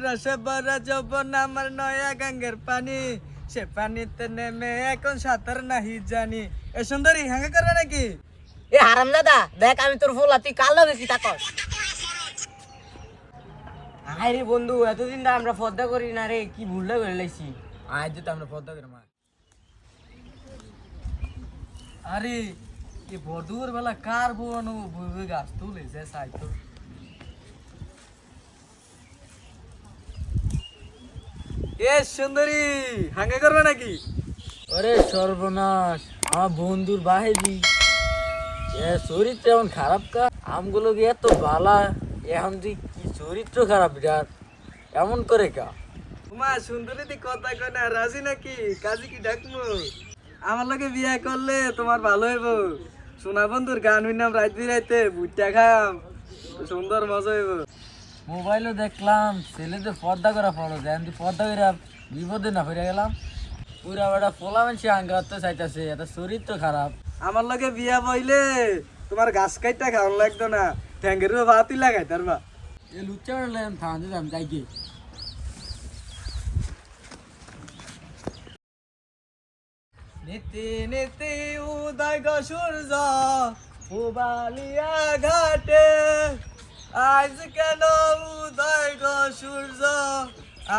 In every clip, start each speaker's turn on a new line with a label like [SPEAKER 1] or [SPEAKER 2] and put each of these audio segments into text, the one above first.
[SPEAKER 1] রসে ভরা যৌবন আমার নয়া গঙ্গের পানি, সে পানিতে নেমে এখন সাঁতার নাহি জানি। এ সুন্দরী হাঙ্গা করবে নাকি?
[SPEAKER 2] এ হারামজাদা দেখ আমি তোর ফুলা, তুই কার লগে কি তাকস? হাই রে বন্ধু, এতদিন ধরে আমরা পদ্মা করি না রে, কি ভুলটা করে লাইছি।
[SPEAKER 1] আজ তো আমরা পদ্মা করে মা। আরে এ বদুর বেলা কার বোনো বই গাছ তুলে যে সাইতো। এ সুন্দরী হাঙ্গা করবে নাকি?
[SPEAKER 2] ওরে সর্বনাশ, আমার বন্ধুর বাহিরি এ চরিত্র এমন খারাপ কা? আমগুলো গিয়ে এত বালা, এখন তুই কি চরিত্র খারাপ যার এমন করে কা?
[SPEAKER 1] মা সুন্দরী দি কথা কয় না, রাজি নাকি? কাজী কি ডাকমু? আমার লগে বিয়া করলে তোমার ভালো হইব। সোনা বন্ধুর গান হইনাম রাত বিরাইতে বুটটা খাম, সুন্দর মজা হইব।
[SPEAKER 2] মোবাইলও দেখলাম ছেলেদের পর্দা করা ফলো দেন, পর্দা করে বিপদে না ফিরে গেলাম। পুরা বেটা পোলা মানুষ আঙ্গাতে চাইতেছে, এত চরিত্র খারাপ।
[SPEAKER 1] আমার লগে বিয়া বইলে তোমার গাছ কাইটা খাওয়ান লাগতো না, ঠ্যাঙ্গের ভাতই লাগাই তারবা।
[SPEAKER 2] এ লুচ্চা লাম থান দিলাম যাই গে।
[SPEAKER 1] নীতি নীতি উদয় গো সূর্য উবালিয়া ঘাটে, আজ কেন উদয় গো সূর্য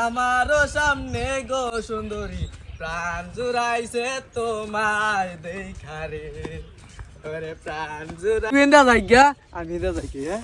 [SPEAKER 1] আমারও সামনে গো সুন্দরী, প্রাণ জুড়াইছে তোমায় দেখারে, ওরে প্রাণ জুড়াই। তুই এন্দা যাই গা, আমি এন্দা যাই কি হ্যাঁ।